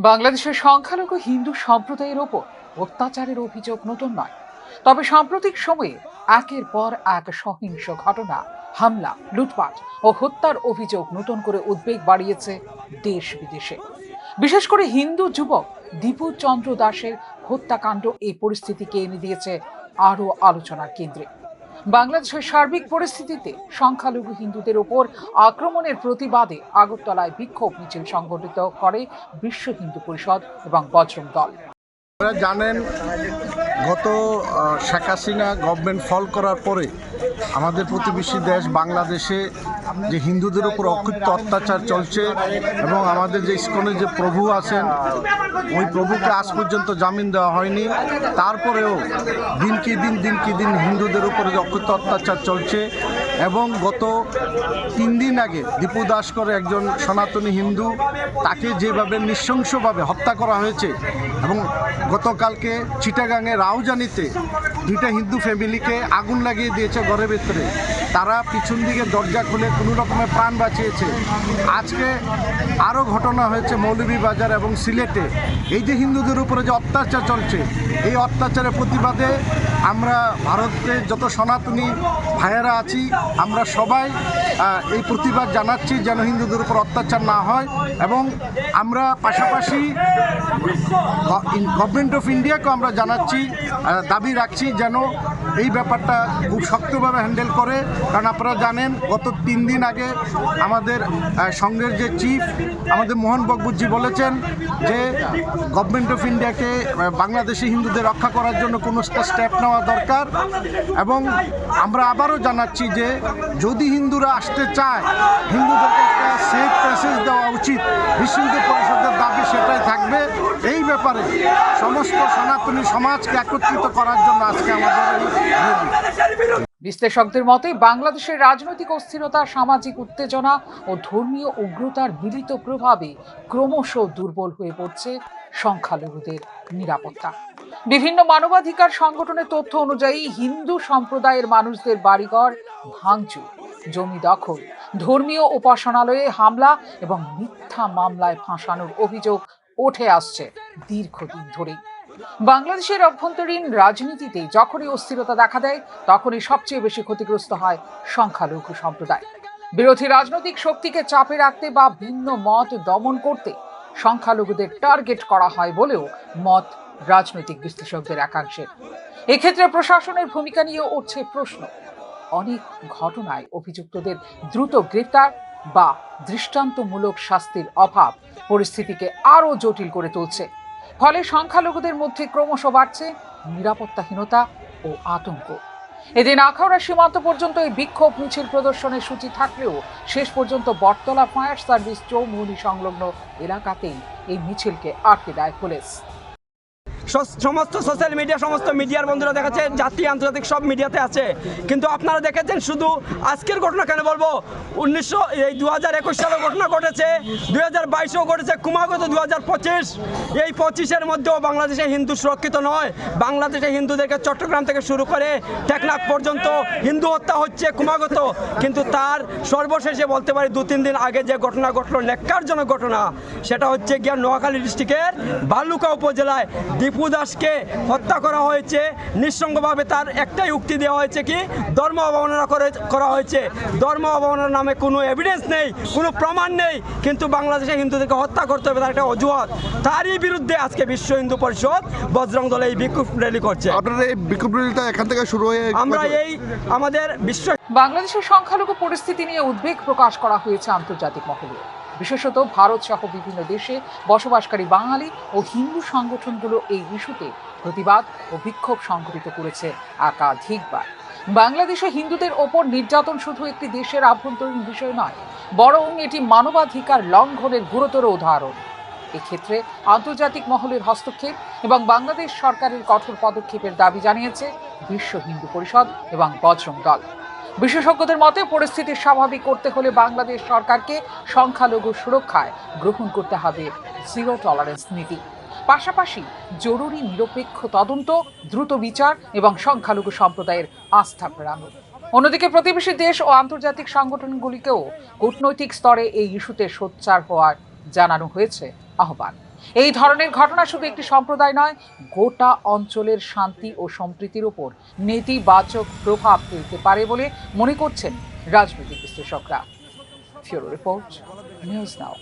বাংলাদেশের সংখ্যালঘু হিন্দু সম্প্রদায়ের ওপর অত্যাচারের অভিযোগ নতুন নয়, তবে সাম্প্রতিক সময়ে একের পর এক সহিংস ঘটনা, হামলা, লুটপাট ও হত্যার অভিযোগ নতুন করে উদ্বেগ বাড়িয়েছে দেশ বিদেশে। বিশেষ করে হিন্দু যুবক দীপু চন্দ্র দাসের হত্যাকাণ্ড এই পরিস্থিতিকে এনে দিয়েছে আরও আলোচনার কেন্দ্রে। বাংলাদেশের সার্বিক পরিস্থিতিতে সংখ্যালঘু হিন্দুদের উপর আক্রমণের প্রতিবাদে আগরতলায় বিক্ষোভ মিছিল সংগঠিত করে বিশ্ব হিন্দু পরিষদ এবং বজরং দল। আপনারা জানেন, গত শেখ হাসিনা গভর্নমেন্ট ফল করার পরে আমাদের প্রতিবেশী দেশ বাংলাদেশে যে হিন্দুদের উপর অকৃত্য অত্যাচার চলছে এবং আমাদের যে ইসকনের যে প্রভু আছেন ওই প্রভুকে আজ পর্যন্ত জামিন দেওয়া হয়নি। তারপরেও দিন কি দিন হিন্দুদের উপরে যে অকৃত্য অত্যাচার চলছে এবং গত 3 দিন আগে দীপু দাস করে একজন সনাতনী হিন্দু, তাকে যেভাবে নৃশংসভাবে হত্যা করা হয়েছে এবং গতকালকে চিটাগাংয়ে রাউজানিতে 2টা হিন্দু ফ্যামিলিকে আগুন লাগিয়ে দিয়েছে ঘরের ভেতরে, তারা পিছন দিকে দরজা খুলে কোনো রকমের প্রাণ বাঁচিয়েছে। আজকে আরও ঘটনা হয়েছে মৌলভীবাজার এবং সিলেটে। এই যে হিন্দুদের উপরে যে অত্যাচার চলছে, এই অত্যাচারের প্রতিবাদে আমরা ভারতে যত সনাতনী ভাইয়েরা আছি আমরা সবাই এই প্রতিবাদ জানাচ্ছি যেন হিন্দুদের উপর অত্যাচার না হয় এবং আমরা পাশাপাশি গভর্নমেন্ট অফ ইন্ডিয়াকেও আমরা জানাচ্ছি, দাবি রাখছি যেন এই ব্যাপারটা খুব শক্তভাবে হ্যান্ডেল করে। কারণ আপনারা জানেন গত 3 দিন আগে আমাদের সংঘের যে চিফ আমাদের মোহন বকবুজি বলেছেন যে গভর্নমেন্ট অফ ইন্ডিয়াকে বাংলাদেশি হিন্দুদের রক্ষা করার জন্য কোনো স্টেপ নেওয়া দরকার। এবং আমরা আবারও জানাচ্ছি যে যদি হিন্দুরা আসতে চায় হিন্দুদেরকে একটা সেফ প্যাসেজ দেওয়া উচিত। বিশ্ব হিন্দু পরিষদের দাবি সেটাই থাকবে। এই ব্যাপারে সমস্ত সনাতনী সমাজকে একত্রিত করার জন্য আজকে আমাদের বিশ্লেষকদের মতে বাংলাদেশের রাজনৈতিক অস্থিরতা, সামাজিক উত্তেজনা ও ধর্মীয় উগ্রতার মিলিত প্রভাবে ক্রমশ দুর্বল হয়ে পড়ছে সংখ্যালঘুদের নিরাপত্তা। বিভিন্ন মানবাধিকার সংগঠনের তথ্য অনুযায়ী হিন্দু সম্প্রদায়ের মানুষদের বাড়িঘর ভাঙচুর, জমি দখল, ধর্মীয় উপাসনালয়ে হামলা এবং মিথ্যা মামলায় ফাঁসানোর অভিযোগ উঠে আসছে দীর্ঘদিন ধরেই। বাংলাদেশের অভ্যন্তরীণ রাজনীতিতে যখনই অস্থিরতা দেখা দেয় তখনই সবচেয়ে বেশি ক্ষতিগ্রস্ত হয় সংখ্যালঘু সম্প্রদায়। বিরোধী রাজনৈতিক শক্তিকে চাপে রাখতে বা ভিন্ন মত দমন করতে সংখ্যালঘুদের টার্গেট করা হয় বলেও মত রাজনৈতিক বিশ্লেষকদের একাংশের। এক্ষেত্রে প্রশাসনের ভূমিকা নিয়ে উঠছে প্রশ্ন। অনেক ঘটনায় অভিযুক্তদের দ্রুত গ্রেফতার বা দৃষ্টান্তমূলক শাস্তির অভাব পরিস্থিতিকে আরও জটিল করে তুলছে। ফলে সংখ্যালঘুদের মধ্যে ক্রমশ বাড়ছে নিরাপত্তাহীনতা ও আতঙ্ক। এদিন আখাউড়া সীমান্ত পর্যন্ত এই বিক্ষোভ মিছিল প্রদর্শনের সূচি থাকলেও শেষ পর্যন্ত বটতলা ফায়ার সার্ভিস চৌমুহনী সংলগ্ন এলাকাতেই এই মিছিলকে আটকে দেয় পুলিশ। সমস্ত সোশ্যাল মিডিয়া, সমস্ত মিডিয়ার বন্ধুরা দেখাচ্ছে, জাতীয় আন্তর্জাতিক সব মিডিয়াতে আছে, কিন্তু আপনারা দেখেছেন শুধু আজকের ঘটনা কেন বলবো, 2021 সালে ঘটনা ঘটেছে, 2022-এও ঘটেছে, ক্রমাগত 2025, এই 25-এর মধ্যেও বাংলাদেশে হিন্দু সুরক্ষিত নয়। বাংলাদেশে হিন্দুদেরকে চট্টগ্রাম থেকে শুরু করে টেকনাফ পর্যন্ত হিন্দু হত্যা হচ্ছে ক্রমাগত। কিন্তু তার সর্বশেষে বলতে পারি 2-3 দিন আগে যে ঘটনা ঘটলো, ন্যাক্কারজনক ঘটনা, সেটা হচ্ছে গিয়ে নোয়াখালী ডিস্ট্রিক্টের ভালুকা উপজেলায় দীপু দাসকে হত্যা করা হয়েছে নিঃসঙ্গভাবে। তার একটাই উক্তি দেওয়া হয়েছে কি ধর্ম অবমাননা করা হয়েছে। ধর্ম অবমাননার নামে কোনো এভিডেন্স নেই, কোনো প্রমাণ নেই, কিন্তু বাংলাদেশে হিন্দুদেরকে হত্যা করতে হবে তার একটা অজুহাত। তারই বিরুদ্ধে আজকে বিশ্ব হিন্দু পরিষদ বজরং দল এই বিক্ষোভ র্যালি করছে। আপনারা এই বিক্ষোভ র্যালিটা এখান থেকে শুরু হয়ে আমরা এই আমাদের বিশ্ব বাংলাদেশের সংখ্যালঘু পরিস্থিতি নিয়ে উদ্বেগ প্রকাশ করা হয়েছে আন্তর্জাতিক মহলে। বিশেষত ভারত সহ বিভিন্ন দেশে বসবাসকারী বাঙালি ও হিন্দু সংগঠনগুলো এই ইস্যুতে প্রতিবাদ ও বিক্ষোভ সংঘটিত করেছে একাধিকবার। বাংলাদেশে হিন্দুদের ওপর নির্যাতন শুধু একটি দেশের আভ্যন্তরীণ বিষয় নয়, বরং এটি মানবাধিকার লঙ্ঘনের গুরুতর উদাহরণ। এক্ষেত্রে আন্তর্জাতিক মহলের হস্তক্ষেপ এবং বাংলাদেশ সরকারের কঠোর পদক্ষেপের দাবি জানিয়েছে বিশ্ব হিন্দু পরিষদ এবং বজরং দল। বিশেষজ্ঞদের মতে পরিস্থিতি স্বাভাবিক করতে হলে বাংলাদেশ সরকারকে সংখ্যালঘু সুরক্ষায় গ্রহণ করতে হবে জিরো টলারেন্স নীতি, পাশাপাশি জরুরি নিরপেক্ষ তদন্ত, দ্রুত বিচার এবং সংখ্যালঘু সম্প্রদায়ের আস্থা ফেরানো। অন্যদিকে প্রতিবেশী দেশ ও আন্তর্জাতিক সংগঠনগুলিকেও কূটনৈতিক স্তরে এই ইস্যুতে সোচ্চার হওয়ার জানানো হয়েছে আহ্বান। এই ধরনের ঘটনা শুধু একটি সম্প্রদায় নয়, গোটা অঞ্চলের শান্তি ও সম্প্রীতির উপর নেতিবাচক প্রভাব ফেলতে পারে বলে মনে করছেন রাজনৈতিক বিশ্লেষকরা। Bureau report, news now.